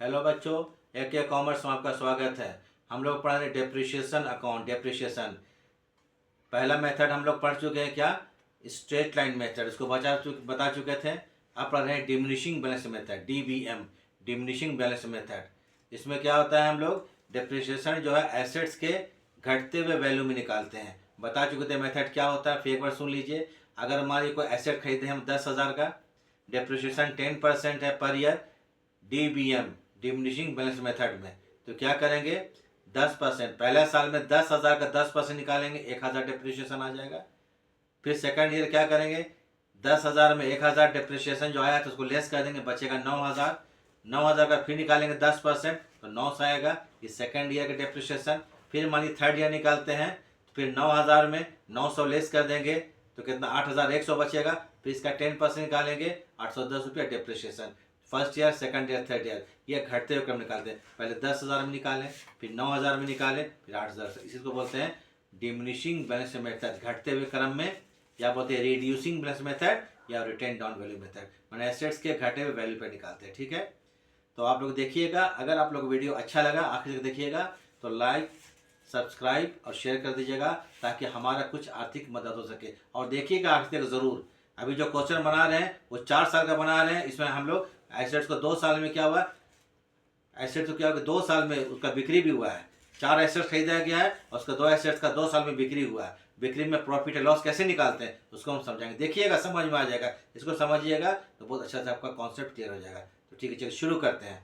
Hello बच्चों, एक commerce में आपका स्वागत है। हम लोग पढ़ रहे डेप्रिशिएशन अकाउंट। डेप्रिशिएशन पहला मेथड हम लोग पढ़ चुके हैं, क्या स्ट्रेट लाइन मेथड, इसको बता चुके थे। अब पढ़ रहे हैं diminishing balance method, DBM, diminishing balance method. इसमें क्या होता है, हम लोग डेप्रिशिएशन जो है एसेट्स के घटते हुए वैल्यू में निकालते हैं। बता चुके थे मेथड क्या होता है, फिर एक बार सुन लीजिए। अगर हमारी कोई एसेट खरीदे हम 10,000 का, डेप्रिशिएशन 10% है per year, DBM, diminishing balance method में, तो क्या करेंगे 10%, पहले साल में 10,000 का 10% निकालेंगे, 1,000 डिप्रिशिएशन आ जाएगा। फिर सेकंड ईयर क्या करेंगे, 10,000 में 1,000 डिप्रिशिएशन जो आया तो उसको लेस कर देंगे, बचेगा 9,000। 9,000 का फिर निकालेंगे 10%, तो 900 आएगा, ये सेकंड ईयर का डिप्रिशिएशन। फिर मानिए थर्ड ईयर निकालते हैं, तो फिर 9,000 में 900 लेस कर देंगे तो कितना 8,100 बचेगा। फिर इसका 10% निकालेंगे, 810 रुपया depreciation. First year, second year, third year, ये घटते हुए क्रम निकालते हैं। पहले 10,000 में निकालें, फिर 9,000 में निकालें, फिर 8,000। इसी को बोलते हैं डिमिनिशिंग बैलेंस मेथड, घटते हुए क्रम में, या बोलते हैं रिड्यूसिंग बैलेंस मेथड या रिटेन डाउन वैल्यू मेथड, मैंने एसेट्स के घटे हुए वैल्यू पर निकालते हैं। ठीक है, तो आप लोग देखिएगा। अगर आप लोग वीडियो अच्छा लगा, आखिर तक देखिएगा, तो लाइक, सब्सक्राइब और शेयर कर दीजिएगा, ताकि हमारा कुछ आर्थिक मदद हो सके। और देखिएगा आखिर तक ज़रूर। अभी जो क्वेश्चन बना रहे हैं वो 4 साल का बना रहे हैं। इसमें हम लोग एसेट्स को 2 साल में क्या हुआ, एसेट्स को क्या हुआ 2 साल में उसका बिक्री भी हुआ है। 4 एसेट्स खरीदा गया है और उसका 2 एसेट्स का 2 साल में बिक्री हुआ है। बिक्री में प्रॉफिट लॉस कैसे निकालते हैं उसको हम समझाएंगे। देखिएगा, समझ में आ जाएगा। इसको समझिएगा तो बहुत अच्छा से आपका कॉन्सेप्ट क्लियर हो जाएगा। तो ठीक है, चलिए शुरू करते हैं।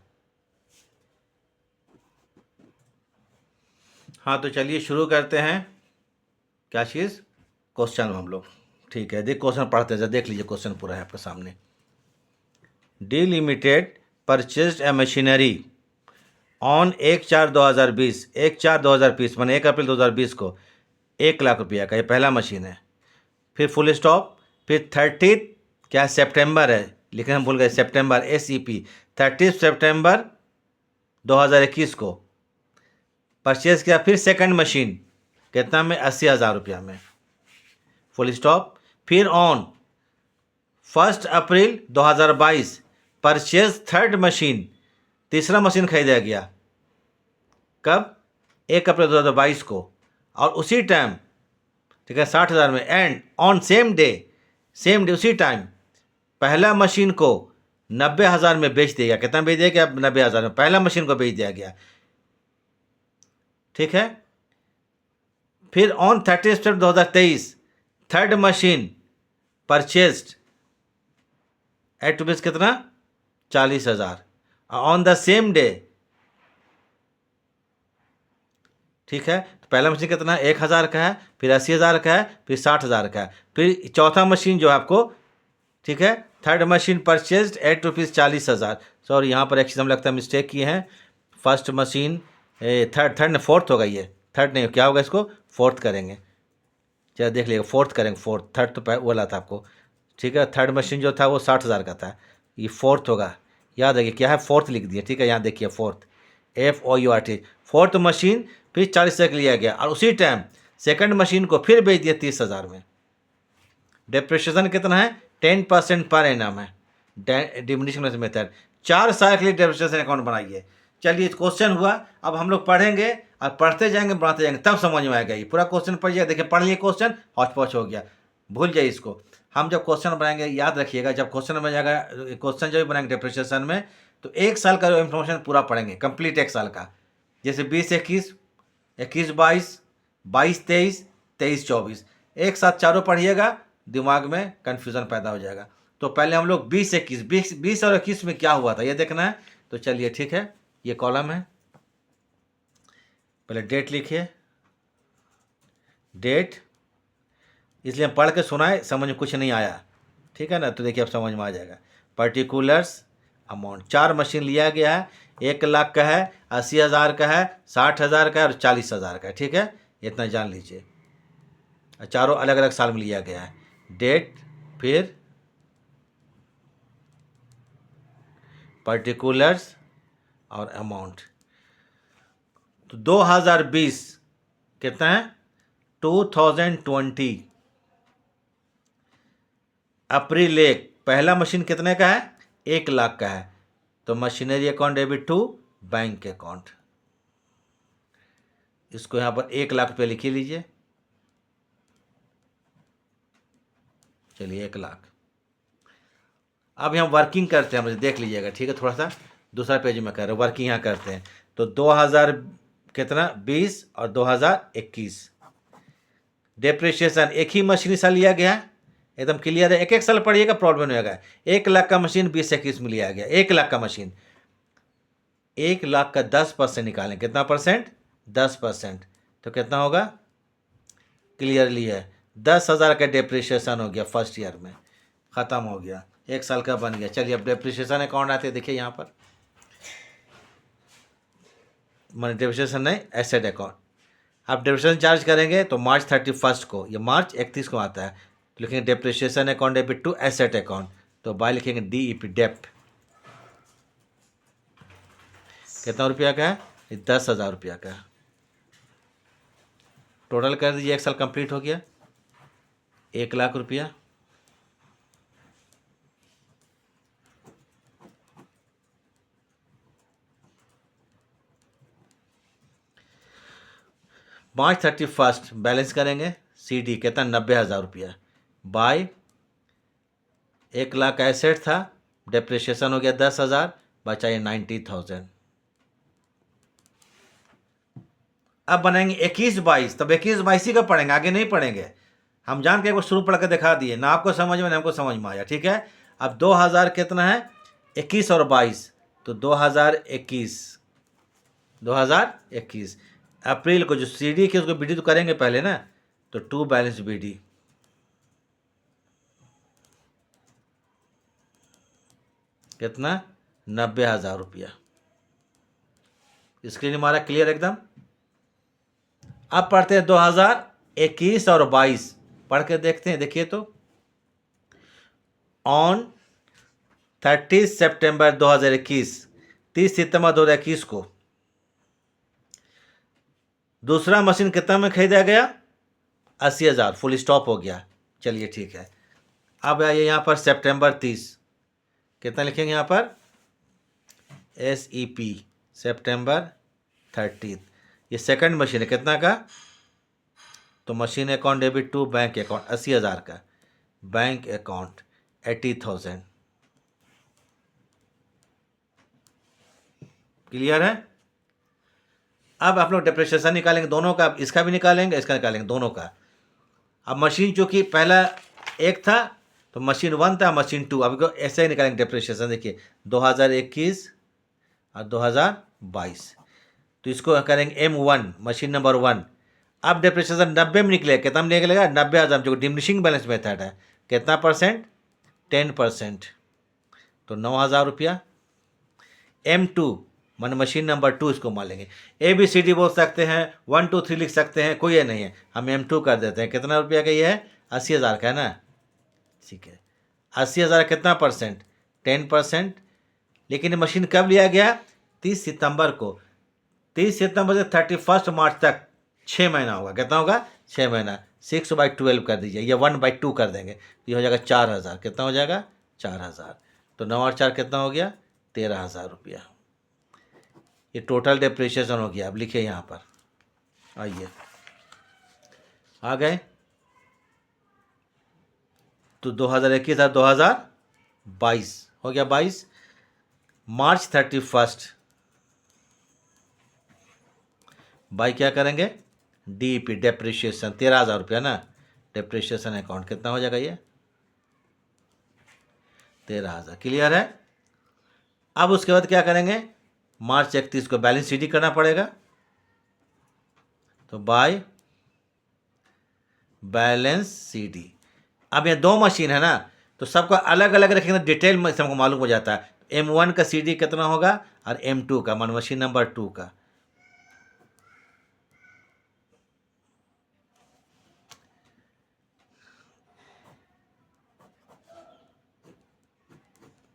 हाँ, तो चलिए शुरू करते हैं। क्या चीज़, क्वेश्चन हम लोग, ठीक है, देख क्वेश्चन पढ़ते हैं, देख लीजिए क्वेश्चन पूरा है आपके सामने। D limited purchased A machinery on 1/4/2020, 1/4/2020 मैंने 1 अप्रैल 2020 को 1 लाख रुपया का, ये पहला मशीन है। फिर फुल स्टॉप, फिर 30 क्या सितंबर है, लेकिन हम भूल गए सितंबर, SEP, 30 सितंबर 2021 को परचेज किया। फिर सेकंड मशीन कितना में, 80,000 रुपया में, फुल स्टॉप। फिर on 1 April 2022 purchase third machine, तीसरा मशीन खरीदा गया। कब, 1 अप्रैल 2022 को, और उसी टाइम, ठीक है, 60,000 में। एंड ऑन सेम डे उसी टाइम पहला मशीन को 90,000 में बेच दिया गया। कितना बेच दिया गया, 90,000 में पहला मशीन को बेच दिया गया। ठीक है, फिर ऑन 30 सितंबर 2023 third machine purchased at rupees कितना, 40,000। ऑन द सेम डे, ठीक है, तो पहला मशीन कितना 1,000 का है, फिर 80,000 का है, फिर 60,000 का है। फिर चौथा मशीन जो है आपको, ठीक है, third machine purchased at rupees 40,000। Sorry, यहाँ पर एक चीज़ हम लगता है मिस्टेक किए हैं। फर्स्ट मशीन थर्ड फोर्थ होगा, ये थर्ड नहीं, क्या होगा, इसको फोर्थ करेंगे। चलो देख लीजिएगा, फोर्थ करेंगे, फोर्थ, थर्ड तो बोला था आपको। ठीक है, थर्ड मशीन जो था वो 60,000 का था, ये फोर्थ होगा। याद रखिए क्या है, फोर्थ लिख दिया। ठीक है, यहाँ देखिए फोर्थ, FOURT, फोर्थ मशीन फिर 40,000 का लिया गया, और उसी टाइम सेकंड मशीन को फिर बेच दिया 30,000 में। डेप्रिशिएशन कितना है, 10% पर एनम है। डिमिनिशिंग मेथड 4 साल के लिए डेप्रिशिएशन अकाउंट बनाइए। चलिए क्वेश्चन हुआ, अब हम लोग पढ़ेंगे और पढ़ते जाएंगे, बढ़ाते जाएंगे, तब समझ में आएगा। ये पूरा क्वेश्चन पढ़िए, देखिए पढ़ लिए क्वेश्चन, हौच पौच हो गया, भूल जाइए इसको। हम जब क्वेश्चन बनाएंगे, याद रखिएगा, जब क्वेश्चन बन जाएगा, क्वेश्चन जब बनाएंगे डेप्रिशिएशन में, तो 1 साल का इन्फॉर्मेशन पूरा पढ़ेंगे, कंप्लीट 1 साल का। जैसे 20-21, 21-22, 22-23, 23-24, एक साथ चारों पढ़िएगा, दिमाग में कन्फ्यूज़न पैदा हो जाएगा। तो पहले हम लोग 20 और 21 में क्या हुआ था ये देखना है। तो चलिए ठीक है, ये कॉलम है, पहले डेट लिखिए, डेट, इसलिए हम पढ़ के सुनाए, समझ में कुछ नहीं आया, ठीक है ना, तो देखिए अब समझ में आ जाएगा। पर्टिकुलर्स अमाउंट, 4 मशीन लिया गया है, 1 लाख का है, 80,000 का है, 60,000 का है और 40,000 का है। ठीक है, इतना जान लीजिए, चारों अलग अलग साल में लिया गया है। डेट, फिर पर्टिकुलर्स और अमाउंट। तो 2020 कितना है, 2020 अप्रैल 1, पहला मशीन कितने का है, 1 लाख का है। तो machinery account debit to bank account, इसको यहाँ पर 1,00,000 रुपये लिख लीजिए। चलिए 1,00,000। अब हम वर्किंग करते हैं, मुझे देख लीजिएगा, ठीक है। थोड़ा सा दूसरा पेज में कर रहे हैं, वर्किंग यहाँ करते हैं। तो 2000 कितना 20 और 2021 डेप्रिशिएशन एक ही मशीन से लिया गया, एकदम क्लियर है। एक एक साल पढ़िएगा, प्रॉब्लम नहीं होगा। 1,00,000 का मशीन 20-21 में लिया गया, 1,00,000 का मशीन। 1,00,000 का 10% निकालें, कितना परसेंट? 10%। तो कितना होगा? क्लियरली है 10,000 का डेप्रिशिएशन हो गया, फर्स्ट ईयर में ख़त्म हो गया, 1 साल का बन गया। चलिए अब डेप्रिशिएशन अकाउंट आते हैं, देखिए यहाँ पर मैंने डेप्रिशिएशन नहीं, एसेट अकाउंट। आप डेप्रिशिएशन चार्ज करेंगे तो मार्च 31 को, ये मार्च 31 को आता है। तो लिखेंगे depreciation account debit to asset account, तो बाय लिखेंगे DEP डेप्ट। कितना रुपया का है? 10,000 रुपया का। टोटल कर दीजिए, 1 साल कंप्लीट हो गया, 1,00,000 रुपया। मार्च 31 बैलेंस करेंगे, CD कितना? 90,000 रुपया बाय 1,00,000 का एसेट था, डेप्रिशिएशन हो गया 10,000, बचाइए 90,000। अब बनाएंगे 21-22, तब 21-22 ही का पढ़ेंगे, आगे नहीं पढ़ेंगे। हम जान के वो शुरू पढ़ के दिखा दिए ना, आपको समझ में ना हमको समझ में आया, ठीक है। अब 2000 कितना है? 21 और 22, तो 2021 अप्रैल को जो CD की उसको BD तो करेंगे पहले ना, तो टू बैलेंस BD कितना? 90,000 रुपया। स्क्रीन हमारा क्लियर एकदम। अब पढ़ते हैं 2021 और 22, पढ़ के देखते हैं। देखिए तो ऑन 30 सितंबर 2021, 30 सितंबर 2021 को दूसरा मशीन कितना में खरीदा गया? 80,000, फुल स्टॉप हो गया। चलिए ठीक है। अब आइए यहाँ पर सितंबर 30, कितना लिखेंगे यहाँ पर? SEP सितंबर 30, ये सेकंड मशीन है, कितना का? तो machine account debit to bank account 80,000 का, बैंक अकाउंट 80,000। क्लियर है। अब आप लोग डेप्रिशिएशन निकालेंगे दोनों का, इसका भी निकालेंगे, इसका निकालेंगे, दोनों का। अब मशीन चूंकि पहला एक था, तो मशीन 1 था, मशीन 2, अब ऐसे ही निकालेंगे डेप्रिशिएशन। देखिए 2021 और 2022, तो इसको करेंगे M1, मशीन नंबर 1। अब डेप्रिशिएशन 90 में निकलेगा, कितना में निकलेगा? 90,000, जो डिमिनिशिंग बैलेंस मेथड है। कितना परसेंट? 10%, तो 9,000 रुपया। M2 मान मशीन नंबर 2, इसको मान लेंगे। ABCD बोल सकते हैं, 1 2 3 लिख सकते हैं, कोई ये नहीं है, हम M2 कर देते हैं। कितना रुपया का ये है? 80,000 का है ना, ठीक है। 80,000 कितना परसेंट? 10%। लेकिन मशीन कब लिया गया? 30 सितंबर को। 30 सितंबर से 31 मार्च तक 6 महीना होगा। कितना होगा? 6 महीना। 6/12 कर दीजिए, या 1/2 कर देंगे, ये हो जाएगा 4,000। कितना हो जाएगा? 4,000। तो 9 और 4 कितना हो गया? 13,000 रुपया। ये टोटल डेप्रिशिएशन हो गया। अब लिखिए यहाँ पर, आइए आ गए। तो 2021 और 2022 हो गया 22। मार्च 31 बाई क्या करेंगे? DEP डेप्रिशिएशन 13,000 रुपया ना, डेप्रिशिएशन अकाउंट कितना हो जाएगा? ये 13,000। क्लियर है। अब उसके बाद क्या करेंगे? मार्च 31 को बैलेंस CD करना पड़ेगा, तो बाय बैलेंस CD। अब ये 2 मशीन है ना, तो सबको अलग अलग रखेंगे, डिटेल में सबको मालूम हो जाता है। M1 का CD कितना होगा और M2 का, मान मशीन नंबर 2 का।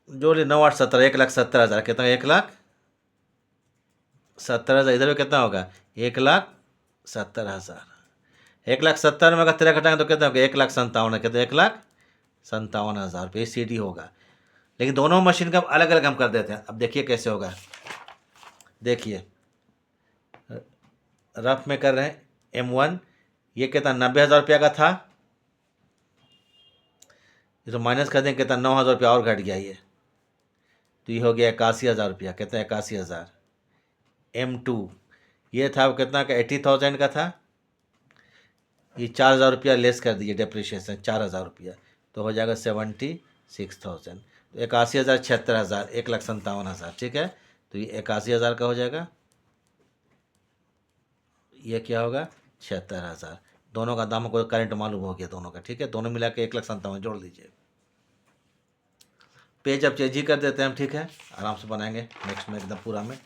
जोड़िए 9 8 17, 1,70,000 कितना? 1,70,000। इधर भी कितना होगा? 1,70,000। 1,70,000 में अगर 13 घटाएंगे तो कितना होगा? 1,57,000। कितना? 1,57,000 रुपये CD होगा। लेकिन दोनों मशीन का अलग अलग हम कर देते हैं। अब देखिए कैसे होगा, देखिए रफ में कर रहे हैं। M1 ये कितना 90,000 रुपया का था, ये तो माइनस कर देंगे, कितना 9,000 रुपया और घट गया ये, तो ये हो गया 81,000 रुपया, कितना 81,000। M2 ये था वो कितना का 80,000 का था, ये 4,000 रुपया लेस कर दिए डेप्रिशिएशन 4,000 रुपया, तो हो जाएगा 76,000। तो 81,000 76,000 1,57,000, ठीक है। तो ये 81,000 का हो जाएगा, ये क्या होगा 76,000। दोनों का दाम को करंट मालूम हो गया दोनों का, ठीक है। दोनों मिला के 1,57,000 जोड़ दीजिए। पेज अब चेंज ही कर देते हैं हम, ठीक है, आराम से बनाएंगे नेक्स्ट में एकदम पूरा में।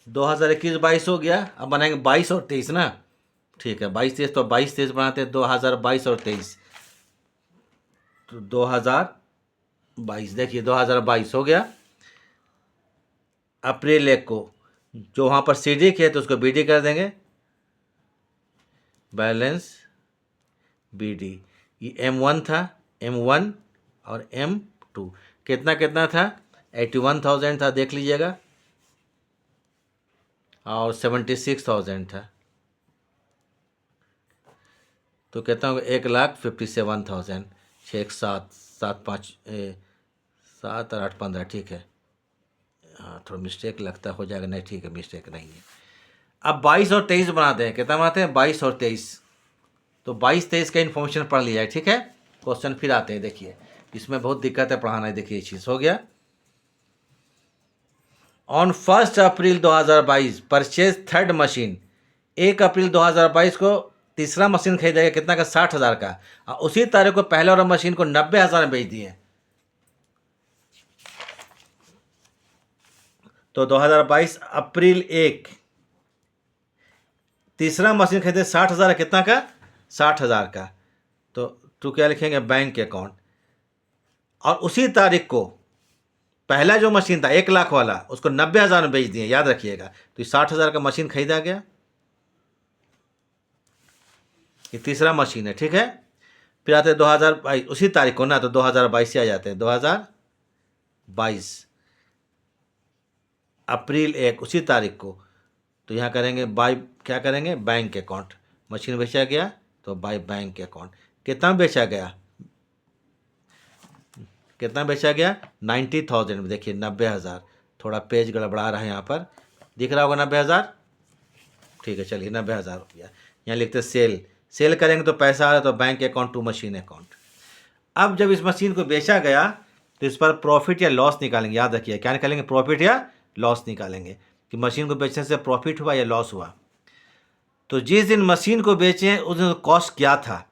दो 2021-22 हो गया, अब बनाएंगे 22 और 23 ना, ठीक है। 22-23 तो 22-23 बनाते हैं, 2022 और 23, तो 2022 देखिए 2022 हो गया। अप्रैल 1 को जो वहाँ पर CD किए तो उसको BD कर देंगे, बैलेंस BD। ये M1 था, M1 और M2 कितना कितना था 81,000 था, देख लीजिएगा, और 76,000 था, तो कहता हूँ 1,57,000, 6,7,7,5 7 और 8 15, ठीक है। हाँ थोड़ा मिस्टेक लगता हो जाएगा, नहीं ठीक है मिस्टेक नहीं है। अब 22 और 23 बनाते हैं, कितना बनाते हैं 22 और 23, तो 22-23 का इन्फॉर्मेशन पढ़ लिया है, ठीक है। क्वेश्चन फिर आते हैं, देखिए इसमें बहुत दिक्कत है पढ़ाना है, देखिए ये चीज़ हो गया। On 1 April 2022 purchase third machine, 1 अप्रैल 2022 को तीसरा मशीन खरीदेगा, कितना का 60,000 का, और उसी तारीख को पहले वाला मशीन को 90,000 में बेच दिए। तो 2022 अप्रैल 1 तीसरा मशीन खरीदे 60,000, कितना का 60,000 का, तो क्या लिखेंगे बैंक अकाउंट, और उसी तारीख को पहला जो मशीन था 1,00,000 वाला उसको 90,000 में बेच दिए, याद रखिएगा। तो 60,000 का मशीन खरीदा गया, ये तीसरा मशीन है, ठीक है। फिर आते हैं 2022 उसी तारीख को ना, तो 2022 से आ जाते हैं, 2022 अप्रैल 1 उसी तारीख को, तो यहाँ करेंगे बाय, क्या करेंगे बैंक अकाउंट, मशीन बेचा गया तो बाय बैंक अकाउंट। कितना बेचा गया, कितना बेचा गया 90,000 में, देखिए 90,000, थोड़ा पेज गड़बड़ा रहा है यहाँ पर, दिख रहा होगा 90,000, ठीक है। चलिए 90,000 रुपया यहाँ लिखते सेल, सेल करेंगे तो पैसा आ रहा है, तो bank account to machine account. अब जब इस मशीन को बेचा गया तो इस पर प्रॉफिट या लॉस निकालेंगे, याद रखिए क्या निकालेंगे, प्रॉफिट या लॉस निकालेंगे, कि मशीन को बेचने से प्रॉफिट हुआ या लॉस हुआ। तो जिस दिन मशीन को बेचे हैं उस दिन कॉस्ट क्या था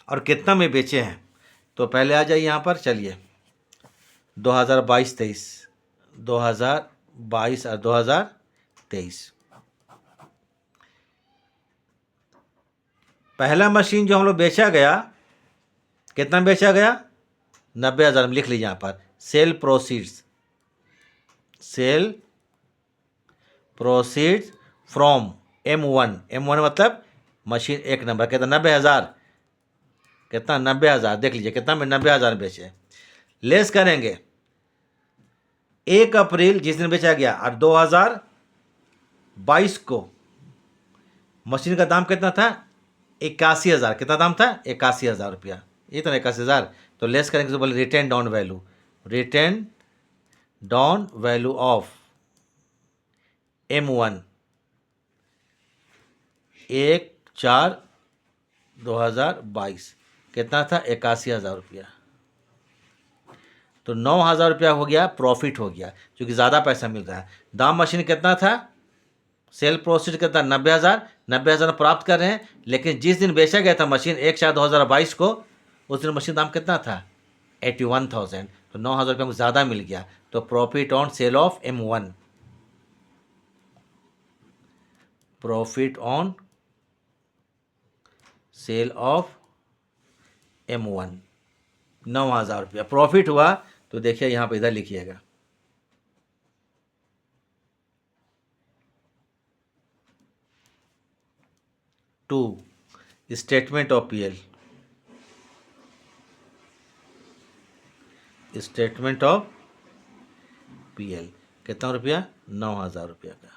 और कितना में बेचे हैं, तो पहले आ जाइए यहाँ पर, चलिए 2022-23, 2022 और 2023। पहला मशीन जो हम लोग बेचा गया, कितना बेचा गया 90,000 में, लिख लीजिए यहाँ पर sale proceeds, sale proceeds from M1, M1 मतलब मशीन 1 नंबर, कितना 90,000, कितना 90,000, देख लीजिए कितना में 90,000 बेचे, लेस करेंगे 1 अप्रैल जिस दिन बेचा गया, और 2022 को मशीन का दाम कितना था 81,000, कितना दाम था 81,000 रुपया, इतना 81,000, तो लेस करेंगे तो बोले written down value, written down value of M1 1/4/2022 कितना था 81,000 रुपया, तो 9,000 रुपया हो गया, प्रॉफिट हो गया, क्योंकि ज़्यादा पैसा मिल रहा है। दाम मशीन कितना था सेल प्रोसीड कितना 90,000, 90,000 प्राप्त कर रहे हैं, लेकिन जिस दिन बेचा गया था मशीन 1/4/2022 को, उस दिन मशीन दाम कितना था 81,000, तो 9,000 रुपये को ज़्यादा मिल गया। तो profit on sale of M1, profit on sale of M1 9,000 रुपया प्रॉफिट हुआ। तो देखिए यहाँ पे इधर लिखिएगा, to statement of PL, statement of PL कितना रुपया 9,000 रुपया का।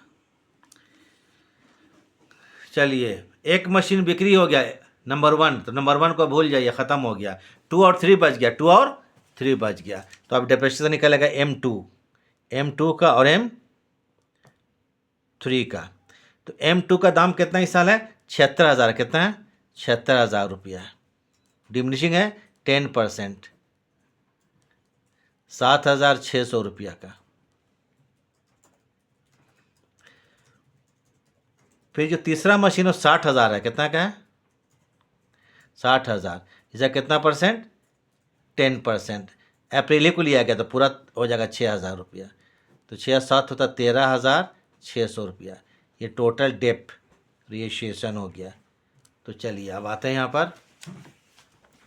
चलिए एक मशीन बिक्री हो गया नंबर 1, तो नंबर 1 को भूल जाइए, ख़त्म हो गया। 2 और 3 बच गया, 2 और 3 बच गया। तो अब डिप्रेशिएशन निकलेगा M2 का और M3 का। तो M2 का दाम कितना इस साल है 76,000, कितना है 76,000 रुपया, डिमिनिशिंग है 10%, 7,600 रुपया का। फिर जो तीसरा मशीन है 60,000 है, कितना का है 60,000, इसका कितना परसेंट 10%, अप्रैल को लिया गया तो पूरा हो जाएगा 6,000 रुपया। तो 6/7 होता 13,600 रुपया। ये टोटल डेप्रिसिएशन हो गया। तो चलिए अब आते हैं यहाँ पर,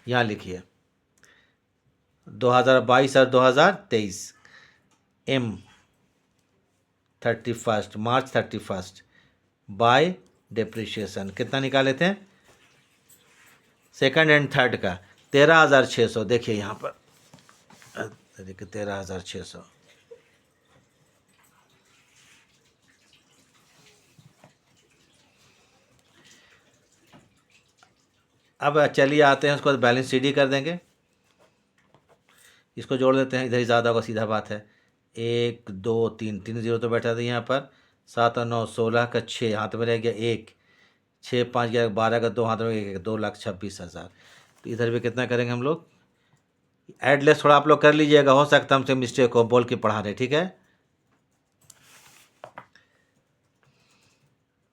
यहाँ लिखिए 2022 और 2023 M31 मार्च 31 बाय डेप्रिसिएशन कितना निकाले थे, सेकंड एंड थर्ड का 13,600। देखिए यहाँ पर देखिए 13,600। अब चलिए आते हैं, उसको बैलेंस CD कर देंगे, इसको जोड़ देते हैं, इधर ही ज़्यादा होगा, सीधा बात है। 1 2 3 3 जीरो तो बैठा था यहाँ पर, 7 और 9 16 का 6 हाथ में रह गया 1, 6 5 11 12 का 2 हाथ में 1, 2,26,000। तो इधर भी कितना करेंगे हम लोग, एड लेस थोड़ा आप लोग कर लीजिएगा, हो सकता है हमसे मिस्टेक हो, बोल के पढ़ा रहे, ठीक है।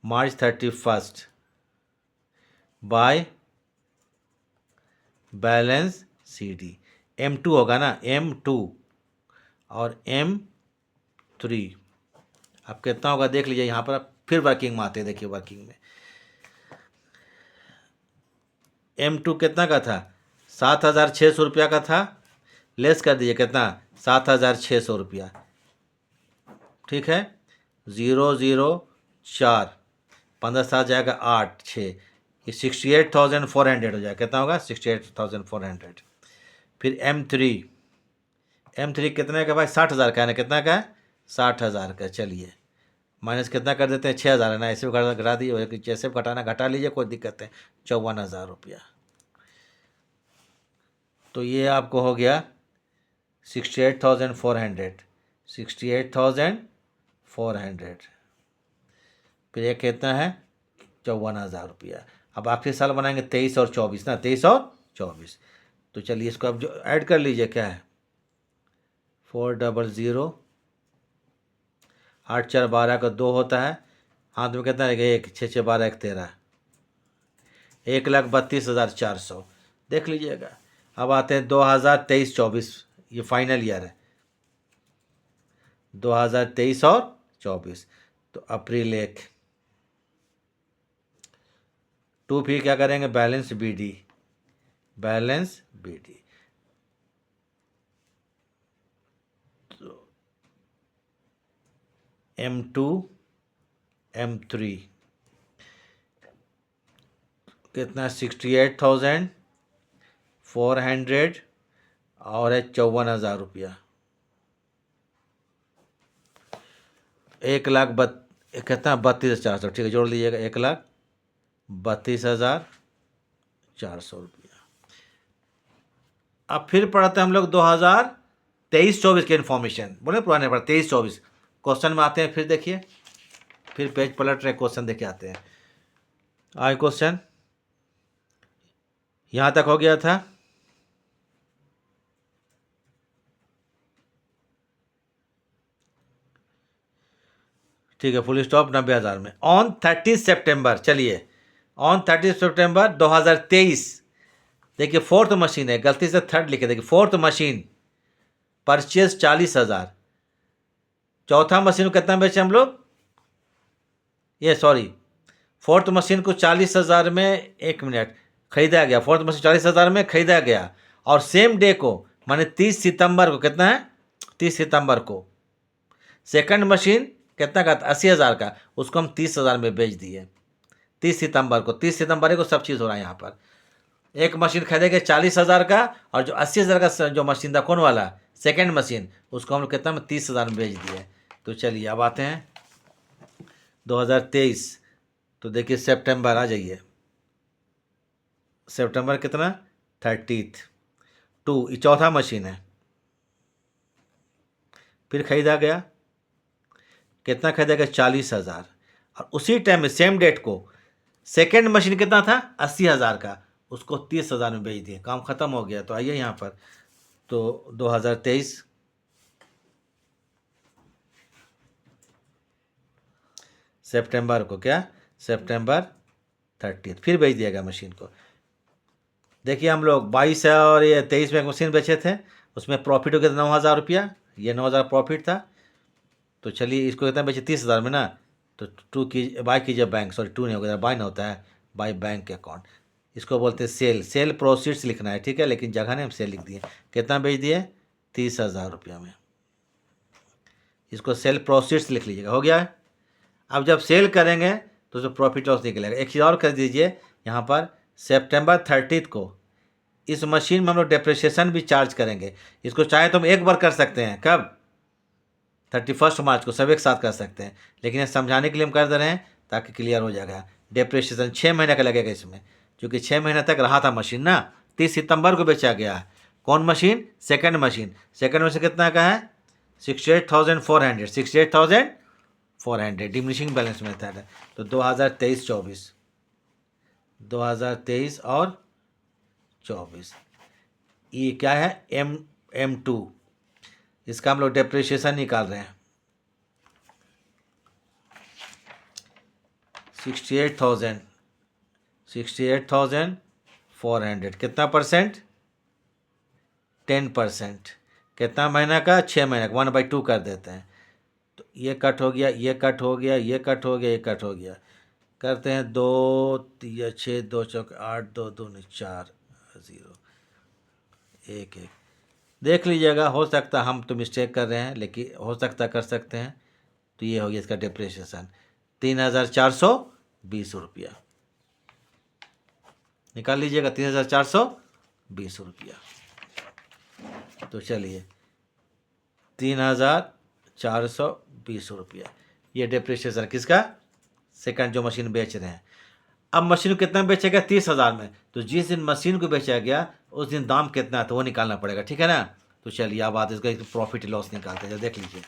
मार्च 31 बाय बैलेंस CD, M2 होगा ना, M2 और M3 अब कितना होगा देख लीजिए यहाँ पर। फिर वर्किंग में आते हैं, देखिए वर्किंग में M2 कितना का था 7,600 रुपया का था, लेस कर दीजिए कितना 7,600 रुपया, ठीक है। 004 15 7 जाएगा 8 6, ये 68,400 हो जाएगा, कितना होगा 68,400। फिर M3 कितने का भाई 60,000 का है ना, कितना का है 60,000 का। चलिए माइनस कितना कर देते हैं 6,000 है ना, ऐसे घटा दिए, जैसे घटाना घटा लीजिए, कोई दिक्कत है 54,000 रुपया। तो ये आपको हो गया 68,400, 68,400। फिर ये कितना है 54,000 रुपया। अब आखिरी साल बनाएंगे 23 और 24 ना, 23 और 24। तो चलिए इसको अब जो ऐड कर लीजिए, क्या है 400, 8 4 12 का 2 होता है, हाथ में कितना रहेगा 1, 6 6 12 1 13, 1,32,400 देख लीजिएगा। अब आते हैं 2023-24, ये फाइनल ईयर है 2023 और 24। तो अप्रैल 1 2 फिर क्या करेंगे बैलेंस BD, बैलेंस BD। तो M2 M3 कितना 68,400 और है 54,000 रुपया, 1,32,400 कितना 32,400, ठीक है जोड़ लीजिएगा 1,32,400 रुपया। अब फिर पढ़ते हैं हम लोग 2023-24 के इन्फॉर्मेशन, बोले पुराने पढ़ा 23-24 क्वेश्चन में आते हैं। फिर देखिए, फिर पेज पलट रहे, क्वेश्चन देखे आते हैं। आए क्वेश्चन यहाँ तक हो गया था, ठीक है, फुल स्टॉप 90,000 में। ऑन 30 सितंबर, चलिए ऑन 30 सितंबर 2023, देखिए फोर्थ मशीन है, गलती से थर्ड लिखे, देखिए फोर्थ मशीन परचेज 40,000। चौथा मशीन को कितना बेचे हम लोग, ये सॉरी, फोर्थ मशीन को 40,000 में, एक मिनट, खरीदा गया। फोर्थ मशीन 40,000 में खरीदा गया, और सेम डे को माने 30 सितंबर को, कितना है 30 सितंबर को, सेकंड मशीन कितना का था 80,000 का, उसको हम 30,000 में बेच दिए 30 सितंबर को। 30 सितंबर को सब चीज़ हो रहा है यहाँ पर। एक मशीन खरीदेंगे 40,000 का, और जो 80,000 का जो मशीन था, कौन वाला, सेकंड मशीन, उसको हम लोग कितना में 30,000 में बेच दिए। तो चलिए अब आते हैं 2023, तो देखिए सितंबर आ जाइए, सितंबर कितना 32, ये चौथा मशीन है, फिर खरीदा गया, कितना खरीदा गया 40,000, और उसी टाइम में सेम डेट को सेकेंड मशीन कितना था 80,000 का, उसको 30,000 में बेच दिए, काम खत्म हो गया। तो आइए यहाँ पर, तो 2023 सितंबर को, क्या सितंबर 30 फिर बेच दिया गया मशीन को। देखिए हम लोग 22 और ये 23 में एक मशीन बेचे थे, उसमें प्रॉफिट हो गया था 9,000 रुपया, ये 9,000 प्रॉफिट था। तो चलिए इसको कितना बेचे 30,000 में ना, तो टू की बाई कीजिए बैंक, सॉरी टू नहीं होगा, बाई ना होता है, बाई बैंक अकाउंट, इसको बोलते हैं सेल, सेल प्रोसीड्स लिखना है, ठीक है, लेकिन जगह नहीं हम सेल लिख दिए। कितना बेच दिए 30,000 रुपया में, इसको सेल प्रोसीड्स लिख लीजिएगा, हो गया है। अब जब सेल करेंगे तो जो प्रॉफिट लॉस निकलेगा। एक चीज़ और कर दीजिए यहाँ पर, सितंबर 30 को इस मशीन में हम लोग डेप्रिसिएशन भी चार्ज करेंगे। इसको चाहे तो हम एक बार कर सकते हैं, कब 31 मार्च को, सब एक साथ कर सकते हैं, लेकिन ये समझाने के लिए हम कर दे रहे हैं ताकि क्लियर हो जाएगा। डेप्रिसिएशन 6 महीने का लगेगा इसमें, क्योंकि 6 महीने तक रहा था मशीन ना। 30 सितंबर को बेचा गया है। कौन machine, second machine, second machine कितना का है 68,400, 68,400, डिमिनिशिंग बैलेंस मेथड है। तो 2023-24, 2023 और 24, ये क्या है M2, इसका हम लोग डेप्रिसिएशन निकाल रहे हैं। 68,400, कितना परसेंट 10%, कितना महीना का 6 महीने का, 1/2 कर देते हैं। तो ये कट हो गया, ये कट हो गया, ये कट हो गया, ये कट हो गया, करते हैं 2 3 6 2 चौक 8 2 2 4 0 1 1, देख लीजिएगा, हो सकता हम तो मिस्टेक कर रहे हैं, लेकिन हो सकता कर सकते हैं। तो ये हो गया इसका डेप्रिसिएशन 3,420 रुपया, निकाल लीजिएगा 3,420 रुपया। तो चलिए 3,420 रुपया, ये डेप्रिसिएशन किसका, सेकंड जो मशीन बेच रहे हैं। अब मशीन को कितना बेचेगा 30,000 में, तो जिस दिन मशीन को बेचा गया उस दिन दाम कितना है तो वो निकालना पड़ेगा, ठीक है ना। तो चलिए अब आते इसका प्रॉफिट लॉस निकालते हैं, देख लीजिए।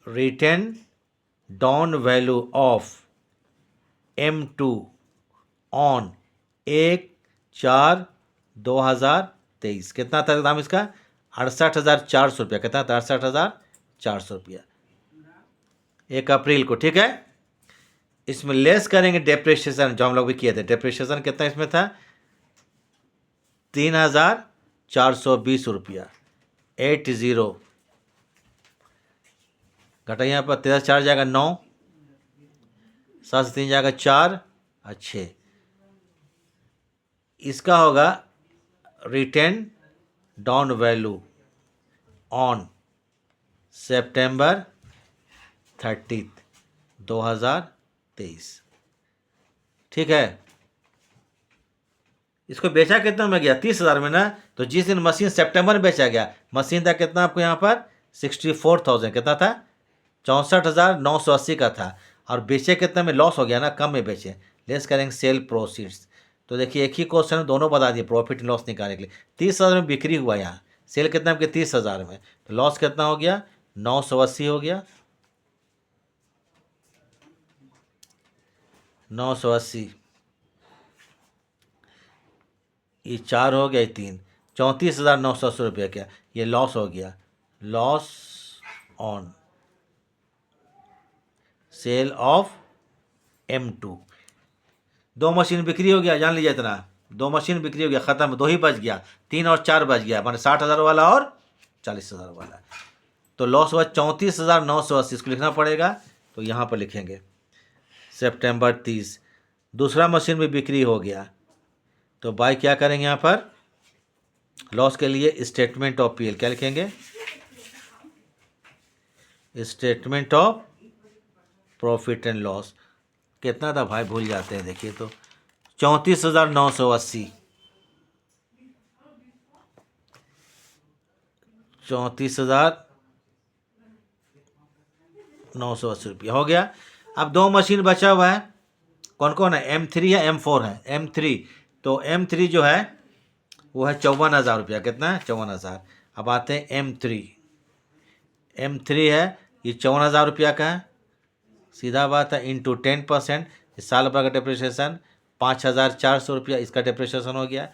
Return down value of M2 on 1/4/2023, कितना था दाम इसका 68,400 रुपया, कितना था 68,400 रुपया 1 अप्रैल को, ठीक है। इसमें लेस करेंगे डेप्रिसिएशन, जो हम लोग भी किए थे, डेप्रिसिएशन कितना इसमें था 3,420 रुपया 80, घटा यहाँ पर 13 4 जाएगा 9, 7 से 3 जाएगा 4 और 6, इसका होगा रिटर्न डाउन वैल्यू ऑन सितंबर 30, 2023, ठीक है। इसको बेचा कितना में गया 30,000 में ना, तो जिस दिन मशीन सितंबर में बेचा गया, मशीन था कितना आपको यहाँ पर 64,000, कितना था 64,980 का था, और बेचे कितना में, लॉस हो गया ना, कम में बेचे, लेस करेंगे सेल प्रोसीड्स। तो देखिए एक ही क्वेश्चन में दोनों बता दिए प्रॉफिट लॉस निकालने के लिए। 30,000 में बिक्री हुआ, यहाँ सेल कितना आपके 30,000 में, तो लॉस कितना हो गया 980 हो गया, 980, ये 4 हो गया, ये 3, 34,980 रुपया क्या, ये लॉस हो गया, loss on sale of M2। 2 machine बिक्री हो गया, जान लीजिए इतना, 2 मशीन बिक्री हो गया, ख़त्म, 2 ही बच गया, 3 और 4 बच गया, माने 60,000 वाला और 40,000 वाला। तो लॉस हुआ 34,980, इसको लिखना पड़ेगा, तो यहाँ पर लिखेंगे सितंबर 30। दूसरा मशीन भी बिक्री हो गया, तो बाय क्या करेंगे यहाँ पर, लॉस के लिए स्टेटमेंट ऑफ PL क्या लिखेंगे, statement of profit and loss. कितना था भाई, भूल जाते हैं, देखिए तो 34,980, 34,980 रुपया हो गया। अब 2 मशीन बचा हुआ है, कौन कौन है, M3 या M4 है, M3, तो M3 जो है वो है 54,000 रुपया, कितना है, 54,000। अब आते हैं M3 है, ये 54,000 रुपया का है, सीधा बात है, इंटू 10%, इस साल भर का डिप्रिसिएशन 5,400 रुपया, इसका डिप्रिसिएशन हो गया।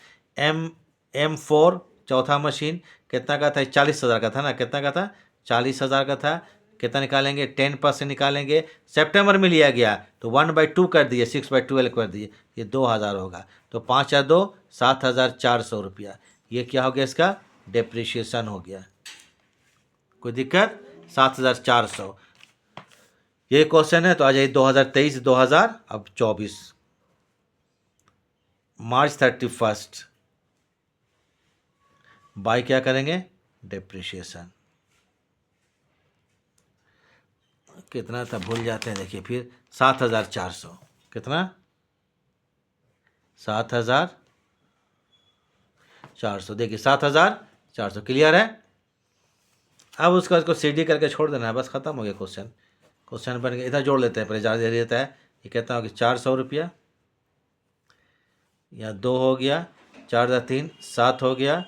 M4 चौथा मशीन कितना का था, 40,000 का था ना, कितना का था, 40,000 का था, कितना निकालेंगे, 10% निकालेंगे, सितंबर में लिया गया तो 1/2 कर दिए, 6/12 कर दिए, ये 2,000 होगा, तो 5 या 2 7,400 रुपया, ये क्या हो गया, इसका डिप्रिसिएशन हो गया। कोई दिक्कत, 7,400। ये क्वेश्चन है, तो आ जाइए 2023 2024 मार्च 31 बाय क्या करेंगे, डिप्रिसिएशन कितना था भूल जाते हैं, देखिए फिर 7,400, कितना, 7,400, देखिए 7,400, क्लियर है। अब उसका इसको CD करके छोड़ देना है, बस खत्म हो गया क्वेश्चन। क्वेश्चन बन गया, इधर जोड़ लेते हैं, पहले ज़्यादा दे देता है, ये कितना हो गया, 400 रुपया, या 2 हो गया, 4 3 7 हो गया,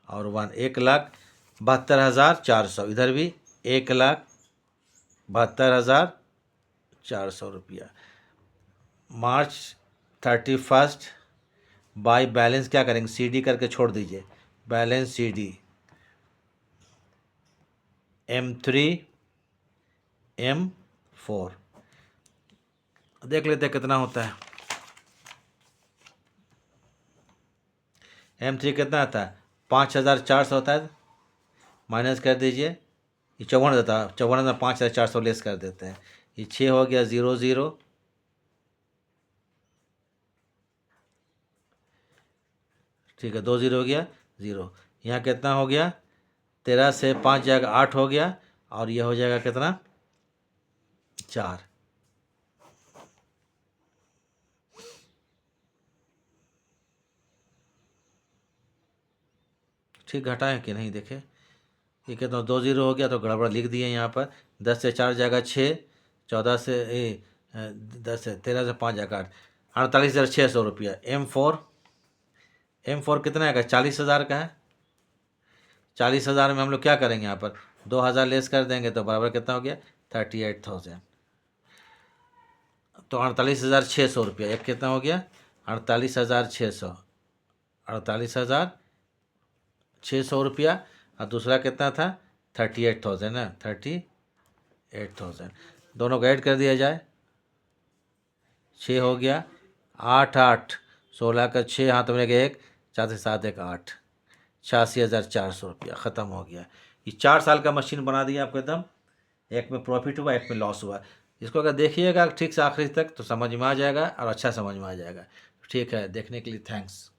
और 1,72,400, इधर भी 1,72,400 रुपया। मार्च 31 बाय बैलेंस क्या करेंगे, CD करके छोड़ दीजिए, बैलेंस CD M3 M4 देख लेते हैं कितना होता है। M3 कितना आता है, 5,400 होता है, माइनस कर दीजिए, ये 54 देता है, 54 में 5,400 लेस कर देते हैं, ये 6 हो गया, 0 0, ठीक है, 2 0 हो गया, 0, यहाँ कितना हो गया, 13 से 5 जाएगा 8 हो गया, और ये हो जाएगा कितना, 4। ठीक घटा है कि नहीं, देखे ये कितना, 2 0 हो गया, तो गड़बड़ लिख दिए यहाँ पर, 10 से 4 जाएगा 6, 14 से 10 से 13 से 5 जाएगा 8, 48,600 रुपया। M4 कितना आएगा, 40,000 का है, 40,000 में हम लोग क्या करेंगे, यहाँ पर 2,000 लेस कर देंगे, तो बराबर कितना हो गया, 38,000, तो 48,600 रुपया, एक कितना हो गया, 48,600, 48,600 रुपया, और दूसरा कितना था, 38,000 ना, 38,000, दोनों को ऐड कर दिया जाए, 6 हो गया, 8 8 16 का 6 हाथ में 1, 4 से 7 1 8, 86,400 रुपया, ख़त्म हो गया। ये 4 साल का मशीन बना दिया आपको एकदम, एक में प्रॉफिट हुआ, एक में लॉस हुआ। इसको अगर देखिएगा ठीक से आखिरी तक तो समझ में आ जाएगा, और अच्छा समझ में आ जाएगा। ठीक है, देखने के लिए थैंक्स।